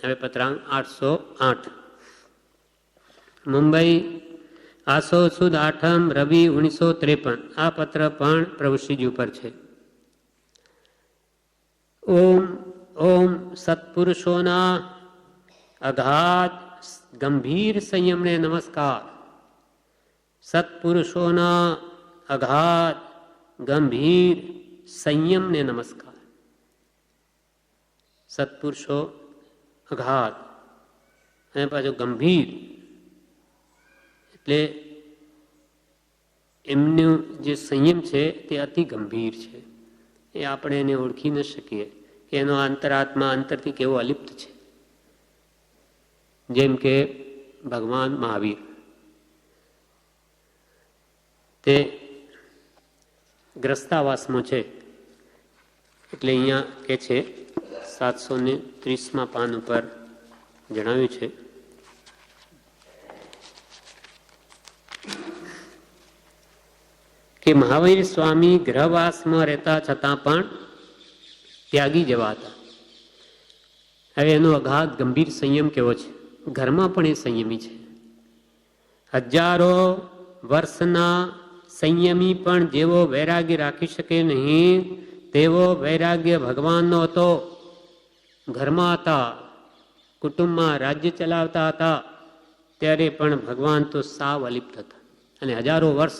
હવે પત્રાંક 808 મુંબઈ આસો સુદ 8મ રવિ 1953. આ પત્ર પણ પ્રભુશ્રીજી ઉપર છે. ઓમ ઓમ સત્પુરુષોના અગાધ ગંભીર સંયમને નમસ્કાર. સત્પુરુષોના અગાધ ગંભીર સંયમને નમસ્કાર. સત્પુરુષો અગાધ અને પાછું ગંભીર એટલે એમનું જે સંયમ છે તે અતિ ગંભીર છે. એ આપણે એને ઓળખી ન શકીએ કે એનો અંતરાત્મા અંતરથી કેવો અલિપ્ત છે. જેમ કે ભગવાન મહાવીર તે ગ્રસ્તાવાસમાં છે. એટલે અહીંયા કે છે 730 પાન ઉપર જણાવ્યું છે કે મહાવીર સ્વામી ગ્રહવાસમાં રહેતા છતાં પણ ત્યાગી જેવા હતા. હવે એનો અગાધ ગંભીર સંયમ કેવો છે. ઘરમાં પણ એ સંયમી છે. હજારો વર્ષના સંયમી પણ જેવો વૈરાગ્ય રાખી શકે નહીં તેવો વૈરાગ્ય ભગવાનનો હતો. ઘરમાં હતા, કુટુંબમાં રાજ્ય ચલાવતા હતા, ત્યારે પણ ભગવાન તો સાવ અલિપ્ત હતા. અને હજારો વર્ષ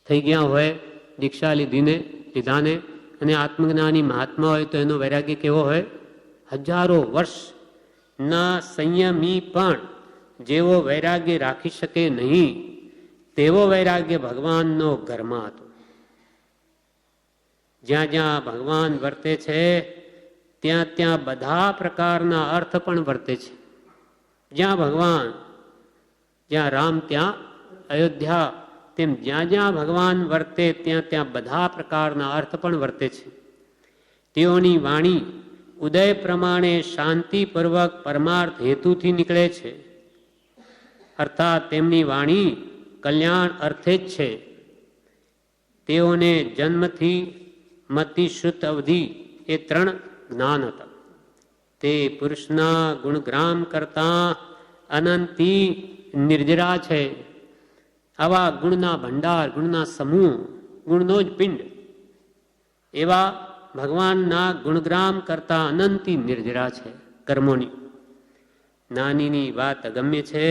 થઈ ગયા હોય દીક્ષા લીધાને અને આત્મજ્ઞાની મહાત્મા હોય તો એનો વૈરાગ્ય કેવો હોય. હજારો વર્ષના સંયમી પણ જેવો વૈરાગ્ય રાખી શકે નહીં તેવો વૈરાગ્ય ભગવાનનો ઘરમાં હતો. જ્યાં જ્યાં ભગવાન વર્તે છે ત્યાં ત્યાં બધા પ્રકારના અર્થ પણ વર્તે છે. જ્યાં ભગવાન, જ્યાં રામ ત્યાં અયોધ્યા, તેમ જ્યાં જ્યાં ભગવાન વર્તે ત્યાં ત્યાં બધા પ્રકારના અર્થ પણ વર્તે છે. તેઓની વાણી ઉદય પ્રમાણે શાંતિપૂર્વક પરમાર્થ હેતુથી નીકળે છે. અર્થાત તેમની વાણી કલ્યાણ અર્થે જ છે. તેઓને જન્મથી મતિ શ્રુત અવધિ એ 3 જ્ઞાન હતા. તે પુરુષના ગુણગ્રામ કરતા અનંતી નિર્જરા છે. આવા ગુણના ભંડાર, ગુણના સમૂહ, ગુણનો જ પિંડ એવા ભગવાનના ગુણગ્રામ કરતા અનંતી નિર્જરા છે કર્મોની. નાનીની વાત અગમ્ય છે,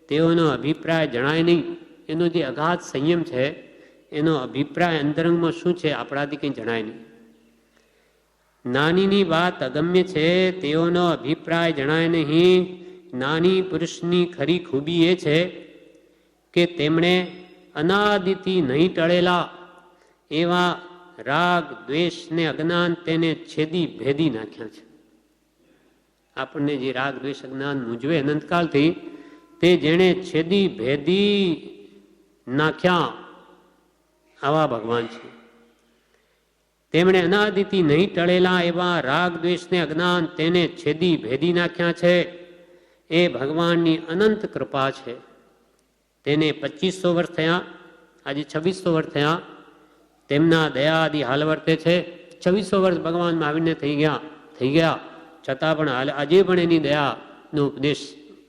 તેઓનો અભિપ્રાય જણાય નહીં. એનો જે અગાધ સંયમ છે એનો અભિપ્રાય અંતરંગમાં શું છે આપણાથી કંઈ જણાય નહીં. નાનીની વાત અગમ્ય છે, તેઓનો અભિપ્રાય જણાય નહીં. નાની પુરુષની ખરી ખૂબી એ છે કે તેમણે અનાદિથી નહીં ટળેલા એવા રાગ દ્વેષ ને અજ્ઞાન તેને છેદી ભેદી નાખ્યા છે. આપણને જે રાગ દ્વેષ અજ્ઞાન મૂંઝવે અનંતકાલથી તે જેણે છેદી ભેદી નાખ્યા આવા ભગવાન છે. તેમણે અનાદિથી નહીં ટળેલા એવા રાગ દ્વેષ ને અજ્ઞાન તેને છેદી ભેદી નાખ્યા છે. એ ભગવાનની અનંત કૃપા છે. તેને 2500 વર્ષ થયા, આજે 2600 વર્ષ થયા. તેમના દયા આદિ હાલ વર્તે છે. 2600 વર્ષ ભગવાન મહાવીરને થઈ ગયા છતાં પણ આજે પણ એની દયાનો ઉપદેશ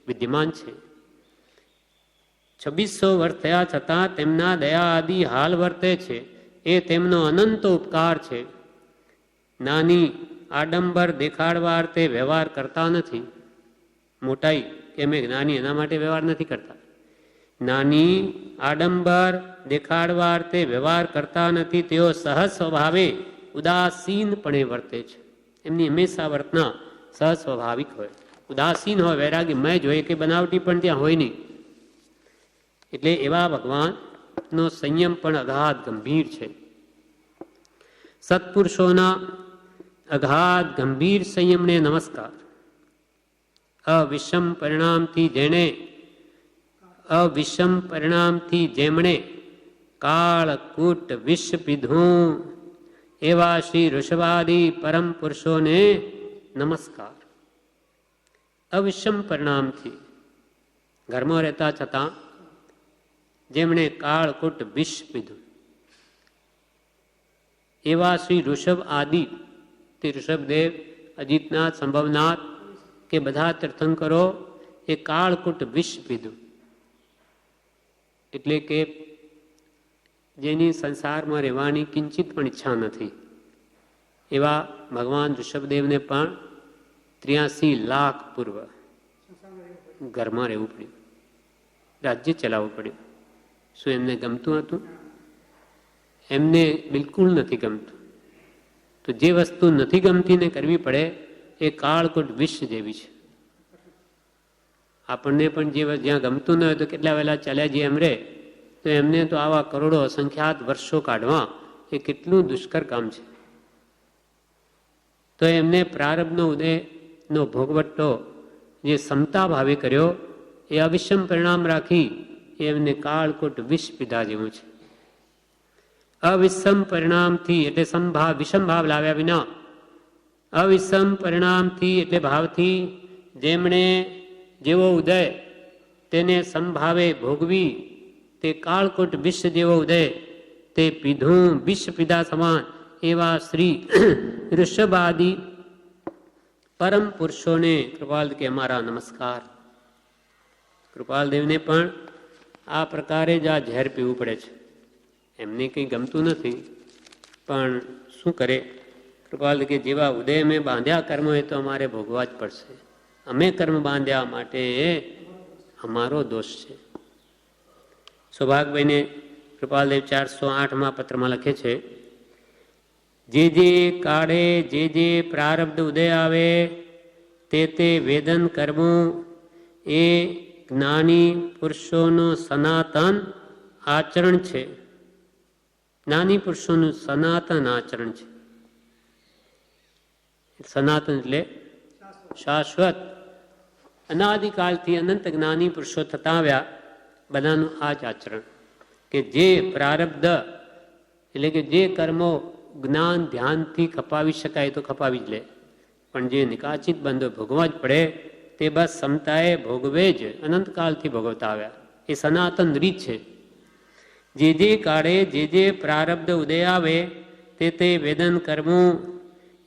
વિદ્યમાન છે. 2600 વર્ષ થયા છતાં તેમના દયા આદિ હાલ વર્તે છે. એ તેમનો અનંત ઉપકાર છે. નાની આડંબર દેખાડવા અર્થે વ્યવહાર કરતા નથી. મોટાઈ કે અમે જ્ઞાની એના માટે વ્યવહાર નથી કરતા. નાની આડંબર દેખાડવા અર્થે વ્યવહાર કરતા નથી. તેઓ સહજ સ્વભાવે ઉદાસીનપણે વર્તે છે. એમની હંમેશા વર્તના સહજ સ્વાભાવિક હોય, ઉદાસીન હોય, વૈરાગ્યમય જ હોય, કે બનાવટી પણ ત્યાં હોય નહીં. એટલે એવા ભગવાનનો સંયમ પણ અગાધ ગંભીર છે. સત્પુરુષોના અગાધ ગંભીર સંયમને નમસ્કાર. અવિષમ પરિણામથી જેમણે કાળ કૂટ વિષ પીધું એવા શ્રી ઋષભાદી પરમ પુરુષોને નમસ્કાર. અવિષમ પરિણામથી ઘરમાં રહેતા છતાં જેમણે કાળકૂટ વિષ પીધું એવા શ્રી ઋષભ આદિ, તે ઋષભદેવ, અજીતનાથ, સંભવનાથ કે બધા તીર્થંકરો એ કાળકૂટ વિષ પીધું. એટલે કે જેની સંસારમાં રહેવાની કિંચિત પણ ઈચ્છા નથી એવા ભગવાન ઋષભદેવને પણ 83 લાખ પૂર્વ ઘરમાં રહેવું પડ્યું, રાજ્ય ચલાવવું પડ્યું. શું એમને ગમતું હતું? એમને બિલકુલ નથી ગમતું. તો જે વસ્તુ નથી ગમતી ને કરવી પડે એ કાળકૂટ વિષ જેવી છે. આપણને પણ જ્યાં ગમતું ન હોય તો કેટલા વહેલા ચાલ્યા જઈએ એમ રે, તો એમને તો આવા કરોડો અસંખ્યાત વર્ષો કાઢવા એ કેટલું દુષ્કર કામ છે. તો એમને પ્રારબ્ધનો ઉદયનો ભોગવટો જે સમતા ભાવે કર્યો એ અવિષમ પરિણામ રાખી એમને કાળકૂટ વિષ પીધા જેવું છે. અવિષમ પરિણામથી એટલે સમભાવ વિષમ ભાવ લાવ્યા વિના અવિષમ પરિણામથી એટલે ભાવથી જેમણે જેવો ઉદય તેને સમભાવે ભોગવી તે કાળકૂટ વિષ જેવો ઉદય તે પીધું વિષ પીધા સમાન એવા શ્રી ઋષભાદિ પરમ પુરુષોને કૃપાલ કે અમારા નમસ્કાર. કૃપાલદેવને પણ આ પ્રકારે જ આ ઝેર પીવું પડે છે. એમને કંઈ ગમતું નથી પણ શું કરે? કૃપાલ કે જેવા ઉદય મેં બાંધ્યા કર્મ એ તો અમારે ભોગવા જ પડશે. અમે કર્મ બાંધ્યા માટે અમારો દોષ છે. સૌભાગભાઈને કૃપાલદેવ 408 પત્રમાં લખે છે, જે કાળે જે પ્રારબ્ધ ઉદય આવે તે વેદન કરવું એ જ્ઞાની પુરુષોનું સનાતન આચરણ છે. જ્ઞાની પુરુષોનું સનાતન આચરણ છે. સનાતન એટલે શાશ્વત, અનાદિકાલથી અનંત જ્ઞાની પુરુષો થતા આવ્યા બધાનું આ જ આચરણ કે જે પ્રારબ્ધ એટલે કે જે કર્મો જ્ઞાન ધ્યાનથી ખપાવી શકાય તો ખપાવી જ લે, પણ જે નિકાચિત બંધો ભોગવા જ પડે તે બસ સમતાએ ભોગવે જ અનંતકાલથી ભોગવતા આવ્યા. એ સનાતન રીત છે. જે કાળે જે પ્રારબ્ધ ઉદય આવે તે વેદન કરવું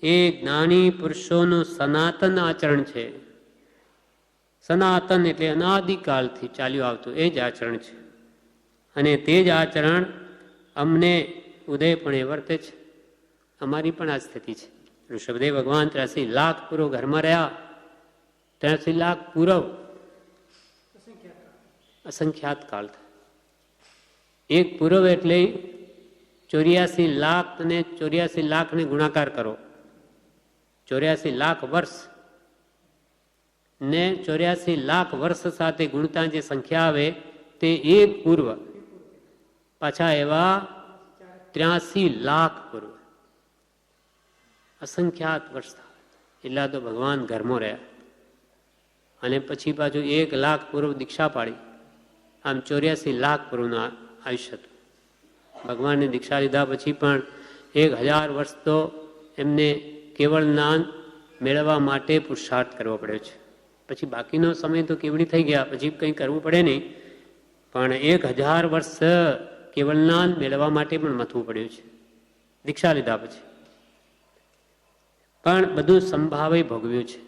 એ જ્ઞાની પુરુષોનું સનાતન આચરણ છે. સનાતન એટલે અનાદિકાલથી ચાલ્યું આવતું એ જ આચરણ છે. અને તે જ આચરણ અમને ઉદયપણે વર્તે છે. અમારી પણ આ સ્થિતિ છે. ઋષભદેવ ભગવાન 83 લાખ પૂર્વ ઘરમાં રહ્યા. 83 લાખ પૂર્વ અસંખ્યાત કાળ થાય. એક પૂર્વ એટલે 84 લાખ અને 84 લાખને ગુણાકાર કરો. 84 લાખ વર્ષ ને 84 લાખ વર્ષ સાથે ગુણતા જે સંખ્યા આવે તે એક પૂર્વ. પાછા એવા 83 લાખ પૂર્વ અસંખ્યાત વર્ષ થાય. એટલા તો ભગવાન ઘરમાં રહ્યા. અને પછી પાછું 1 લાખ પૂર્વ દીક્ષા પાડી. આમ 84 લાખ પૂર્વનું આયુષ્ય હતું. ભગવાનને દીક્ષા લીધા પછી પણ 1000 વર્ષ તો એમને કેવળ જ્ઞાન મેળવવા માટે પુરુષાર્થ કરવો પડ્યો છે. પછી બાકીનો સમય તો કેવડી થઈ ગયા, પછી કંઈ કરવું પડે નહીં, પણ 1000 વર્ષ કેવળ જ્ઞાન મેળવવા માટે પણ મથવું પડ્યું છે દીક્ષા લીધા પછી. પણ બધું સંભાવે ભોગવ્યું છે.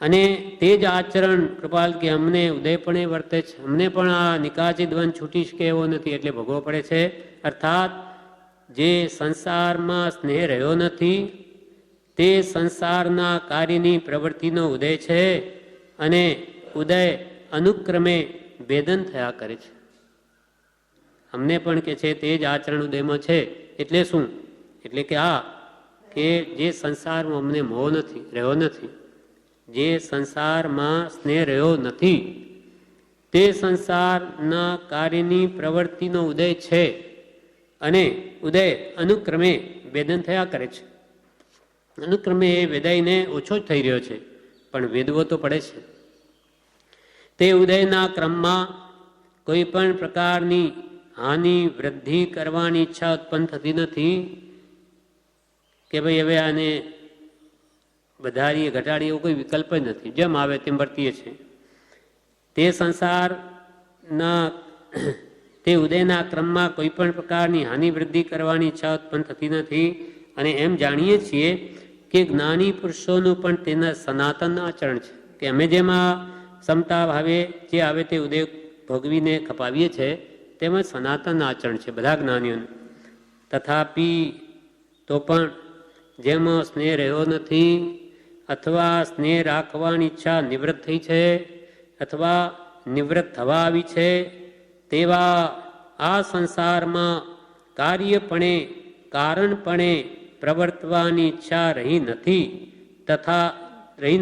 અને તે જ આચરણ કૃપાલ કે અમને ઉદયપણે વર્તે છે. અમને પણ આ નિકાચિત વન છૂટી શકે એવો નથી એટલે ભોગવવો પડે છે. અર્થાત જે સંસારમાં સ્નેહ રહ્યો નથી તે સંસારના કાર્યની પ્રવૃત્તિનો ઉદય છે અને ઉદય અનુક્રમે વેદન થયા કરે છે. અમને પણ કે છે તે જ આચરણ ઉદયમાં છે. એટલે શું? એટલે કે આ કે જે સંસારમાં અમને મોહ નથી રહ્યો નથી, જે સંસારમાં સ્નેહ રહ્યો નથી તે સંસારના કાર્યની પ્રવૃત્તિનો ઉદય છે અને ઉદય અનુક્રમે વેદન થયા કરે છે. અનુક્રમે એ વેદાઈને ઓછો જ થઈ રહ્યો છે પણ વેદવો તો પડે છે. તે ઉદયના ક્રમમાં કોઈ પણ પ્રકારની હાનિ વૃદ્ધિ કરવાની ઈચ્છા ઉત્પન્ન થતી નથી કે ભાઈ હવે આને વધારીએ ઘટાડીએ એવો કોઈ વિકલ્પ જ નથી. જેમ આવે તેમ વર્તીએ છીએ. તે સંસારના તે ઉદયના ક્રમમાં કોઈ પણ પ્રકારની હાનિ વૃદ્ધિ કરવાની ઈચ્છા ઉત્પન્ન થતી નથી. અને એમ જાણીએ છીએ કે જ્ઞાની પુરુષોનું પણ તેના સનાતન આચરણ છે કે અમે જેમાં સમતા ભાવે જે આવે તે ઉદય ભોગવીને ખપાવીએ છીએ તેમાં સનાતન આચરણ છે બધા જ્ઞાનીઓનું. તથાપી તો પણ જેમાં સ્નેહ રહ્યો નથી અથવા સ્નેહ રાખવાની ઈચ્છા નિવૃત્ત થઈ છે અથવા નિવૃત્ત થવા આવી છે તેવા આ સંસારમાં કાર્યપણે કારણપણે પ્રવર્તવાની ઈચ્છા રહી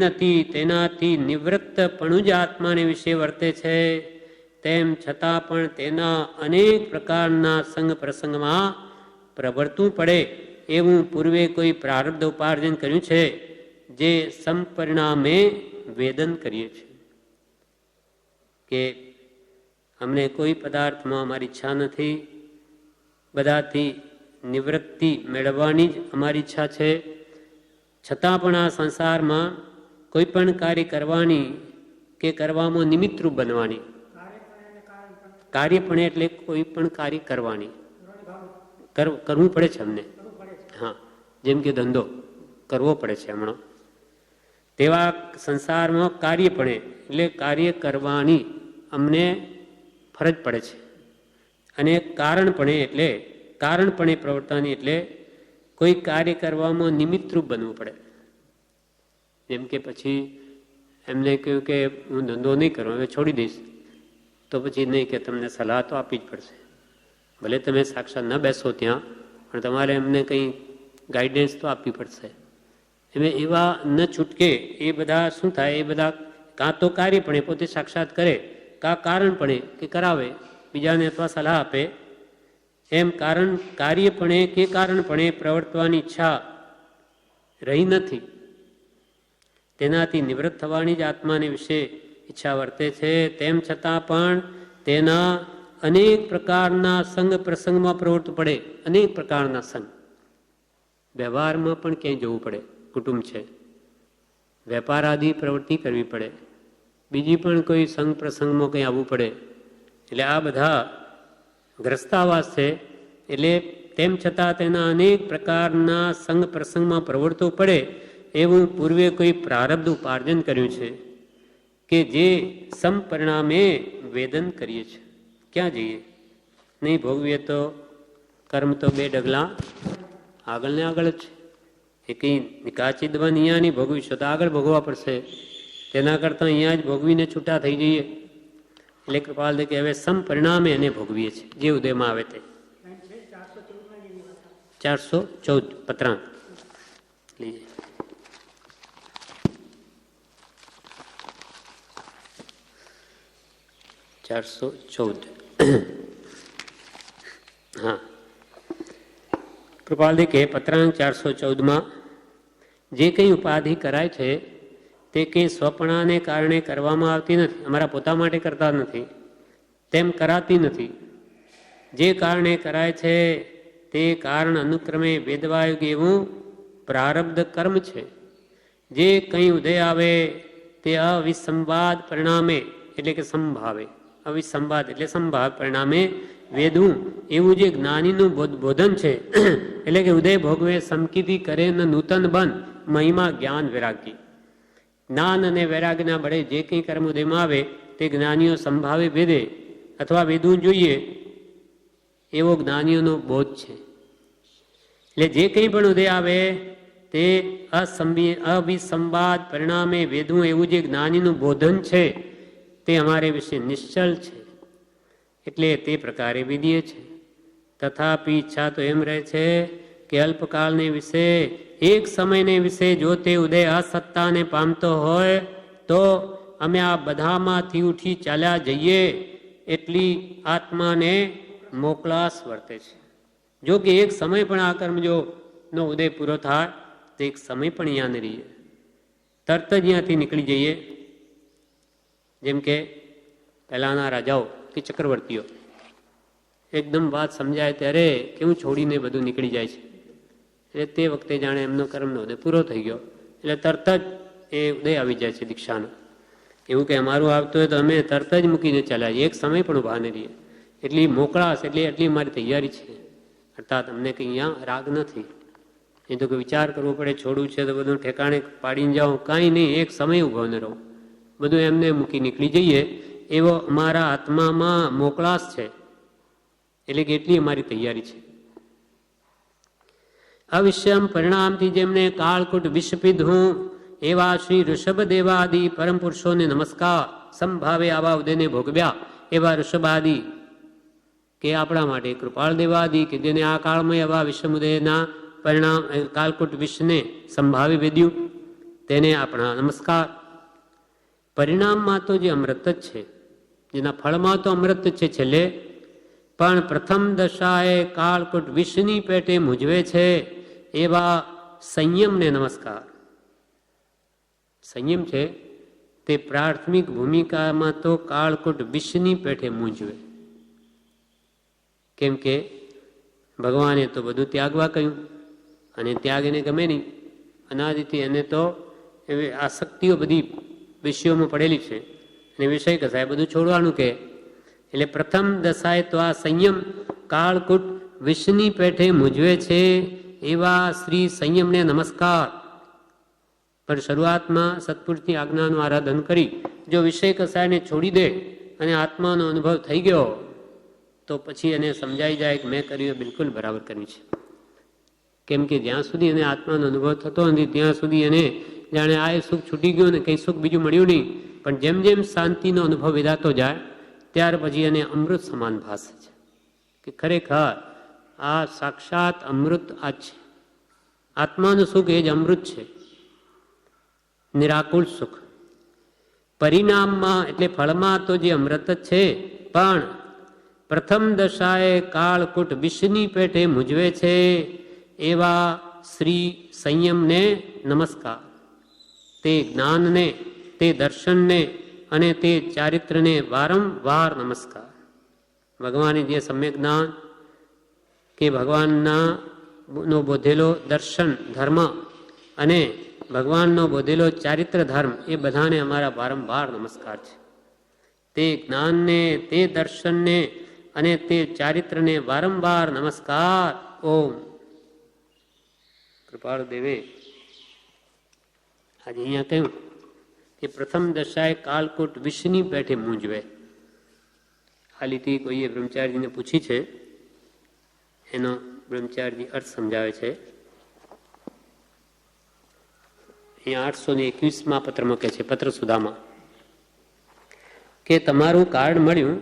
નથી તેનાથી નિવૃત્તપણું જ આત્માને વિશે વર્તે છે. તેમ છતાં પણ તેના અનેક પ્રકારના સંગ પ્રસંગમાં પ્રવર્તવું પડે એવું પૂર્વે કોઈ પ્રારબ્ધ ઉપાર્જન કર્યું છે જે સંપરિણામે વેદન કરીએ છીએ કે અમને કોઈ પદાર્થમાં અમારી ઈચ્છા નથી, બધાથી નિવૃત્તિ મેળવવાની જ અમારી ઈચ્છા છે, છતાં પણ આ સંસારમાં કોઈ પણ કાર્ય કરવાની કે કરવામાં નિમિત્તરૂપ બનવાની, કાર્યપણે એટલે કોઈ પણ કાર્ય કરવાની કરવું પડે છે અમને. હા, જેમ કે ધંધો કરવો પડે છે હમણાં, તેવા સંસારમાં કાર્યપણે એટલે કાર્ય કરવાની અમને ફરજ પડે છે. અને કારણપણે પ્રવર્તવાની એટલે કોઈ કાર્ય કરવામાં નિમિત્તરૂપ બનવું પડે. જેમ કે પછી એમને કહ્યું કે હું ધંધો નહીં કરું, હવે છોડી દઈશ, તો પછી નહીં કે તમને સલાહ તો આપવી જ પડશે. ભલે તમે સાક્ષાત ન બેસો ત્યાં, પણ તમારે એમને કંઈ ગાઈડન્સ તો આપવી પડશે. એવા ન છૂટકે એ બધા શું થાય, એ બધા કાં તો કાર્યપણે પોતે સાક્ષાત કરે, કાં કારણપણે કે કરાવે બીજાને અથવા સલાહ આપે. એમ કાર્યપણે કે કારણપણે પ્રવર્તવાની ઈચ્છા રહી નથી, તેનાથી નિવૃત્ત થવાની જ આત્માને વિશે ઈચ્છા વર્તે છે. તેમ છતાં પણ તેના અનેક પ્રકારના સંગ પ્રસંગમાં પ્રવૃત્ત પડે. અનેક પ્રકારના સંગ, વ્યવહારમાં પણ ક્યાંય જવું પડે, કુટુંબ છે, વેપાર આદિ પ્રવૃત્તિ કરવી પડે, બીજી પણ કોઈ સંગ પ્રસંગમાં કંઈ આવવું પડે. એટલે આ બધા ગ્રસ્તાવાસ છે. એટલે તેમ છતાં તેના અનેક પ્રકારના સંગ પ્રસંગમાં પ્રવૃત્તો પડે એવું પૂર્વે કોઈ પ્રારબ્ધ ઉપાર્જન કર્યું છે કે જે સંપરિણામે વેદન કરીએ છીએ. ક્યાં જઈએ? નહીં ભોગવીએ તો કર્મ તો બે ડગલા આગળ ને આગળ જ છે. એ કંઈ નિકાચી દવા અહીંયા નહીં ભોગવીશું તો આગળ ભોગવવા પડશે, તેના કરતાં અહીંયા જ ભોગવીને છૂટા થઈ જઈએ. એટલે કૃપાલ કે હવે સંપરિણામે એને ભોગવીએ છીએ જે ઉદયમાં આવે તે. 414 પત્રાંક લઈએ. હા, કૃપાલદી કે પત્રાંક 414માં જે કંઈ ઉપાધિ કરાય છે તે કંઈ સ્વપણાને કારણે કરવામાં આવતી નથી, અમારા પોતા માટે કરતા નથી, તેમ કરાતી નથી. જે કારણે કરાય છે તે કારણ અનુક્રમે વેદવાયુગ એવું પ્રારબ્ધ કર્મ છે. જે કંઈ ઉદય આવે તે અવિસંવાદ પરિણામે એટલે કે સંભાવે, અવિસંવાદ એટલે સંભાવ પરિણામે વેદવું એવું જે જ્ઞાનીનું બોધન છે. એટલે કે ઉદય ભોગવે સમકીથી કરે ન નૂતન બન મહિમા જ્ઞાન વૈરાગ્ય. જ્ઞાન અને વૈરાગ્યના બળે જે કંઈ કર્મ ઉદયમાં આવે તે જ્ઞાનીઓ સંભાવે વેદે અથવા વેદવું જોઈએ એવો જ્ઞાનીઓનો બોધ છે. એટલે જે કંઈ પણ ઉદય આવે તે અવિસંવાદ પરિણામે વેદવું એવું જે જ્ઞાનીનું બોધન છે તે અમારે વિશે નિશ્ચલ છે, એટલે તે પ્રકારે વિધિએ છે. તથાપી ઈચ્છા તો એમ રહે છે કે અલ્પકાળને વિશે, એક સમયને વિશે જો તે ઉદય અસત્તાને પામતો હોય તો અમે આ બધામાંથી ઉઠી ચાલ્યા જઈએ એટલી આત્માને મોકલાશ વર્તે છે. જો કે એક સમય પણ આ કર્મ જો નો ઉદય પૂરો થાય તો એક સમય પણ અહીંયા ન રહીએ, તરત જ અહીંયાથી નીકળી જઈએ. જેમ કે પહેલાંના રાજાઓ કે ચક્રવર્તીઓ એકદમ વાત સમજાય ત્યારે કેવું છોડીને બધું નીકળી જાય છે. એટલે તે વખતે જાણે એમનો કર્મનો ઉદય પૂરો થઈ ગયો એટલે તરત જ એ ઉદય આવી જાય છે દીક્ષાનો. એવું કે અમારું આવતું હોય તો અમે તરત જ મૂકીને ચાલ્યા, એક સમય પણ ઉભા ન રહીએ. એટલી મોકળાશ એટલે એટલી મારી તૈયારી છે. અર્થાત અમને કંઈ અહીંયા રાગ નથી. એ તો કે વિચાર કરવો પડે, છોડવું છે તો બધું ઠેકાણે પાડીને જાઓ, કાંઈ નહીં, એક સમય ઊભો ન રહો, બધું એમને મૂકી નીકળી જઈએ. એવો અમારા આત્મામાં મોકળાશ છે, એટલે કે એટલી અમારી તૈયારી છે. અવિશ્યમ પરિણામથી જેમને કાળકૂટ વિષ પીધું એવા શ્રી ઋષભદેવાદિ પરમ પુરુષોને નમસ્કાર. સંભાવે આવા ઉદયને ભોગવ્યા એવા ઋષભાદિ કે આપણા માટે કૃપાળ દેવાદિ કે જેને આ કાળમાં એવા વિષમુદયના પરિણામ કાળકૂટ વિષને સંભાવી વેદ્યું, તેને આપણા નમસ્કાર. પરિણામમાં તો જે અમૃત જ છે, જેના ફળમાં તો અમૃત છે છેલ્લે, પણ પ્રથમ દશાએ કાળકૂટ વિષની પેટે મૂંઝવે છે એવા સંયમને નમસ્કાર. સંયમ છે તે પ્રાથમિક ભૂમિકામાં તો કાળકૂટ વિષની પેટે મૂંઝવે, કેમ કે ભગવાને તો બધું ત્યાગવા કહ્યું, અને ત્યાગ એને ગમે નહીં. અનાદિથી એને તો એવી આસક્તિઓ બધી વિષયોમાં પડેલી છે, અને વિષય કસાય બધું છોડવાનું કે. એટલે પ્રથમ દશાએ તો આ સંયમ કાળકૂટ વિષની પેઠે મૂંઝવે છે એવા શ્રી સંયમને નમસ્કાર. પણ શરૂઆતમાં સત્પુરુષની આજ્ઞાનું આરાધન કરી જો વિષય કસાયને છોડી દે અને આત્માનો અનુભવ થઈ ગયો તો પછી એને સમજાઈ જાય કે મેં કર્યું બિલકુલ બરાબર કર્યું છે. કેમ કે જ્યાં સુધી એને આત્માનો અનુભવ થતો નથી ત્યાં સુધી એને જાણે આ સુખ છૂટી ગયું ને કંઈ સુખ બીજું મળ્યું નહીં. પણ જેમ જેમ શાંતિનો અનુભવ વિધાતો જાય ત્યાર પછી એને અમૃત સમાન ભાસે છે કે ખરેખર આ સાક્ષાત અમૃત આ છે. આત્માનું સુખ એ જ અમૃત છે, નિરાકુળ સુખ. પરિણામમાં એટલે ફળમાં તો જે અમૃત જ છે, પણ પ્રથમ દશાએ કાળકૂટ વિષની પેટે મૂંઝવે છે એવા શ્રી સંયમને નમસ્કાર. તે જ્ઞાનને, તે દર્શનને અને તે ચારિત્રને વારંવાર નમસ્કાર. ભગવાને જે સમ્યક જ્ઞાન કે ભગવાનના નો બોધેલો દર્શન ધર્મ અને ભગવાનનો બોધેલો ચારિત્ર ધર્મ એ બધાને અમારા વારંવાર નમસ્કાર છે. તે જ્ઞાનને, તે દર્શનને અને તે ચારિત્રને વારંવાર નમસ્કાર. ઓમ. કૃપાળુ દેવે આજે અહીંયા કહ્યું કે પ્રથમ દશાએ કાળકૂટ વિષની પેઠે મૂંઝવે. આ લીટી કોઈએ બ્રહ્મચારીજીને પૂછી છે, એનો બ્રહ્મચારીજી અર્થ સમજાવે છે. અહીંયા 821માં પત્રમાં કહે છે, પત્ર સુધામાં, કે તમારું કાર્ડ મળ્યું,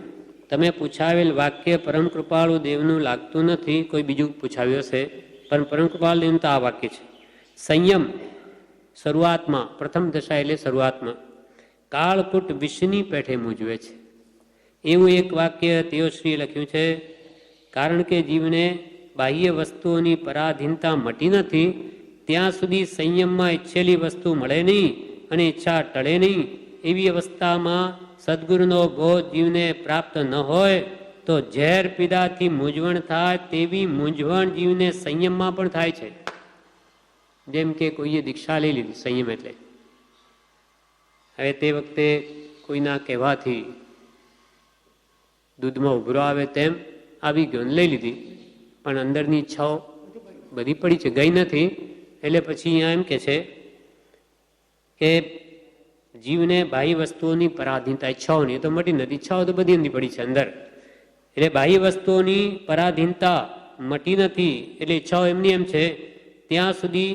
તમે પૂછાવેલ વાક્ય પરમ કૃપાળુ દેવનું લાગતું નથી, કોઈ બીજું પૂછાવ્યું હશે, પણ પરમ કૃપાળુ દેવનું તો આ વાક્ય છે. સંયમ શરૂઆતમાં, પ્રથમ દશા એટલે શરૂઆતમાં કાળકૂટ વિષની પેઠે મૂંઝવે છે એવું એક વાક્ય તેઓશ્રીએ લખ્યું છે. કારણ કે જીવને બાહ્ય વસ્તુઓની પરાધીનતા મટી નથી ત્યાં સુધી સંયમમાં ઈચ્છેલી વસ્તુ મળે નહીં અને ઈચ્છા ટળે નહીં. એવી અવસ્થામાં સદગુરુનો બોધ જીવને પ્રાપ્ત ન હોય તો ઝેર પીડાથી મૂંઝવણ થાય તેવી મૂંઝવણ જીવને સંયમમાં પણ થાય છે. જેમ કે કોઈએ દીક્ષા લઈ લીધી, સંયમ એટલે હવે તે વખતે કોઈના કહેવાથી દૂધમાં ઉભરો આવે તેમ આવી ગયો, લઈ લીધી, પણ અંદરની ઈચ્છાઓ બધી પડી છે, ગઈ નથી. એટલે પછી અહીંયા એમ કે છે કે જીવને બાહ્ય વસ્તુઓની પરાધીનતા, ઈચ્છાઓની તો મટી નથી, ઈચ્છાઓ તો બધી અંદર પડી છે અંદર. એટલે બાહ્ય વસ્તુઓની પરાધીનતા મટી નથી એટલે ઈચ્છાઓ એમની એમ છે ત્યાં સુધી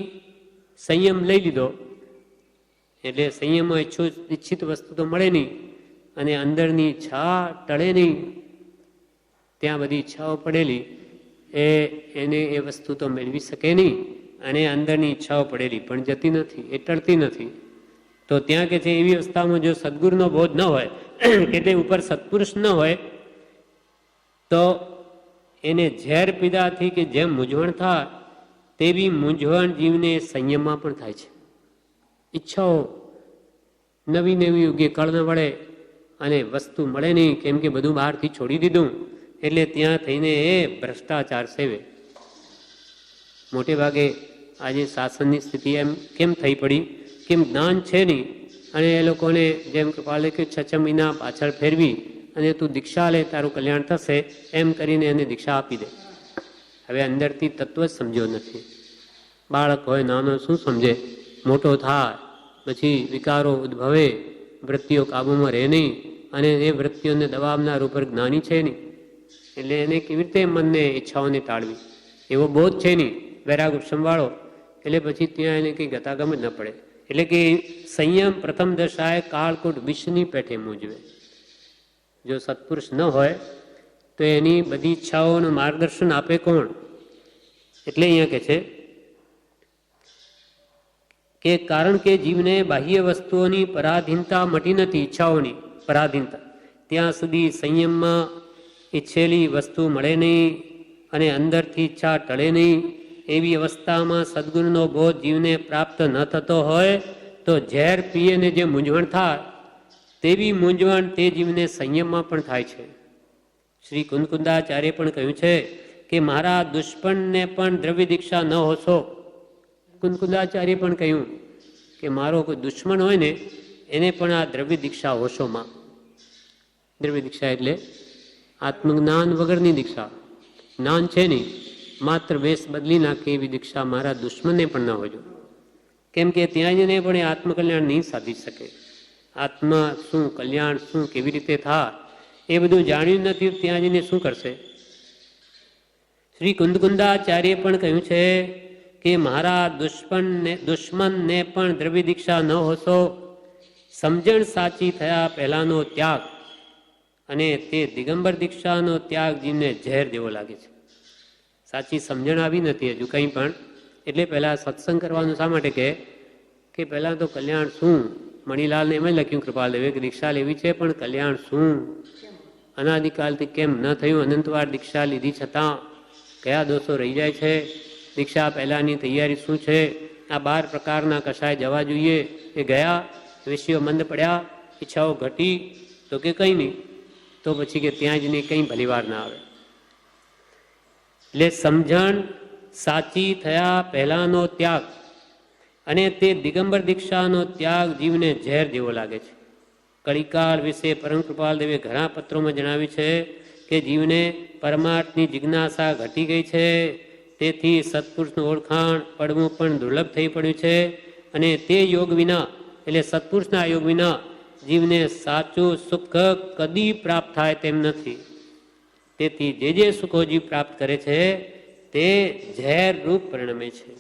સંયમ લઈ લીધો. એટલે સંયમમાં ઈચ્છિત વસ્તુ તો મળે નહીં અને અંદરની ઈચ્છા ટળે નહીં. ત્યાં બધી ઈચ્છાઓ પડેલી એને એ વસ્તુ તો મેળવી શકે નહીં અને અંદરની ઈચ્છાઓ પડેલી પણ જતી નથી, એ ટળતી નથી. તો ત્યાં કે છે એવી અવસ્થામાં જો સદગુરુનો બોધ ન હોય એટલે ઉપર સત્પુરુષ ન હોય તો એને ઝેર પીડાથી કે જેમ મૂંઝવણ થાય તેવી મૂંઝવણ જીવને સંયમમાં પણ થાય છે. ઈચ્છાઓ નવી નવી ઉગે કળ ન વળે અને વસ્તુ મળે નહીં કેમ કે બધું બહારથી છોડી દીધું એટલે ત્યાં થઈને એ ભ્રષ્ટાચાર સેવે. મોટે ભાગે આજે શાસનની સ્થિતિ એમ કેમ થઈ પડી, કેમ જ્ઞાન છે નહીં અને એ લોકોને જેમ કૃપાલે કે 6 મહિના પાછળ ફેરવી અને તું દીક્ષા લે તારું કલ્યાણ થશે એમ કરીને એને દીક્ષા આપી દે. હવે અંદરથી તત્વ જ સમજ્યો નથી બાળક હોય નાનો શું સમજે, મોટો થાય પછી વિકારો ઉદ્ભવે, વૃત્તિઓ કાબૂમાં રહે નહીં, અને એ વૃત્તિઓને દબાવનાર ઉપર જ્ઞાની છે નહીં, એટલે એને કેવી રીતે મનને ઈચ્છાઓને ટાળવી એવો બોધ છે નહીં, વૈરાગ ઉપશમવાળો, એટલે પછી ત્યાં એને કંઈ ગતાગમ જ ન પડે. એટલે કે સંયમ પ્રથમ દશાએ કાળકૂટ વિષની પેઠે મૂંઝવે. જો સત્પુરુષ ન હોય તો એની બધી ઈચ્છાઓનું માર્ગદર્શન આપે કોણ? એટલે અહીંયા કહે છે કે કારણ કે જીવને બાહ્ય વસ્તુઓની પરાધીનતા મટી નથી, ઈચ્છાઓની પરાધીનતા, ત્યાં સુધી સંયમમાં ઈચ્છેલી વસ્તુ મળે નહીં અને અંદરથી ઈચ્છા ટળે નહીં. એવી અવસ્થામાં સદગુરુનો બોધ જીવને પ્રાપ્ત ન થતો હોય તો ઝેર પીએને જે મૂંઝવણ થાય તેવી મૂંઝવણ તે જીવને સંયમમાં પણ થાય છે. શ્રી કુંદકુંદાચાર્ય પણ કહ્યું છે કે મારા દુશ્મનને પણ દ્રવ્ય દીક્ષા ન હોશો. કુંદકુંદાચાર્ય પણ કહ્યું કે મારો કોઈ દુશ્મન હોય ને એને પણ આ દ્રવ્ય દીક્ષા હોશોમાં. દ્રવ્ય દીક્ષા એટલે આત્મજ્ઞાન વગરની દીક્ષા, જ્ઞાન છે નહીં, માત્ર વેશ બદલી નાખે એવી દીક્ષા મારા દુશ્મનને પણ ન હોજો. કેમ કે ત્યાં જઈને પણ એ આત્મકલ્યાણ નહીં સાધી શકે. આત્મા શું, કલ્યાણ શું, કેવી રીતે થાય એ બધું જાણ્યું નથી, ત્યાં જઈને શું કરશે? શ્રી કુંદકુંદાચાર્ય પણ કહ્યું છે કે મારા દુશ્મનને પણ દ્રવ્ય દીક્ષા ન હોશો. સમજણ સાચી થયા પહેલાનો ત્યાગ અને તે દિગંબર દીક્ષાનો ત્યાગ જીવને ઝેર જેવો લાગે છે. સાચી સમજણ આવી નથી હજુ કંઈ પણ, એટલે પહેલાં સત્સંગ કરવાનું શા માટે કે પહેલાં તો કલ્યાણ શું? મણિલાલને એમ જ લખ્યું કૃપાલદેવે કે દીક્ષા લેવી છે પણ કલ્યાણ શું? અનાદિકાલથી કેમ ન થયું? અનંતવાર દીક્ષા લીધી છતાં કયા દોષો રહી જાય છે? દીક્ષા પહેલાંની તૈયારી શું છે? આ 12 પ્રકારના કશાય જવા જોઈએ એ ગયા, વિષયો મંદ પડ્યા, ઈચ્છાઓ ઘટી, તો કે કંઈ નહીં, તો પછી કે ત્યાં જ નહીં કંઈ ભલીવાર ના આવે. એટલે સમજણ સાચી થયા પહેલાનો ત્યાગ અને તે દિગંબર દીક્ષાનો ત્યાગ જીવને ઝેર જેવો લાગે છે. કળીકાળ વિશે પરમ કૃપાલદેવે ઘણા પત્રોમાં જણાવ્યું છે કે જીવને પરમાર્થની જિજ્ઞાસા ઘટી ગઈ છે, તેથી સત્પુરુષનું ઓળખાણ પડવું પણ દુર્લભ થઈ પડ્યું છે. અને તે યોગ વિના, એટલે સત્પુરુષના યોગ વિના જીવને સાચું સુખ કદી પ્રાપ્ત થાય તેમ નથી. તેથી જે સુખો જીવ પ્રાપ્ત કરે છે તે ઝેર રૂપ પરિણમે છે.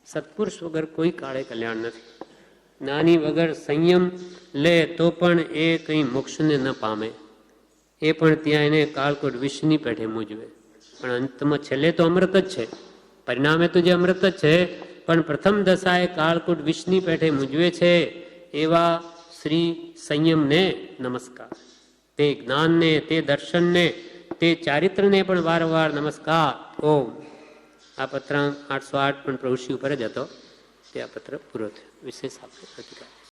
સત્પુરુષ વગર કોઈ કાળે કલ્યાણ નથી. જ્ઞાની વગર સંયમ લે તો પણ એ કંઈ મોક્ષને ન પામે, એ પણ ત્યાં એને કાળકોટ વિષની પેઠે મૂજવે. પણ અંતમાં છેલ્લે તો અમૃત જ છે, પરિણામે તો જે અમૃત જ છે, પણ પ્રથમ દશાએ કાળકૂટ વિષની પેઠે મૂજવે છે એવા શ્રી સંયમને નમસ્કાર. તે જ્ઞાનને, તે દર્શનને, તે ચારિત્રને પણ વારંવાર નમસ્કાર. ઓમ. આ પત્ર 808 પણ પ્રભુશ્રી ઉપર જ હતો, તે આ પત્ર પૂરો થયો. વિશેષ આપણે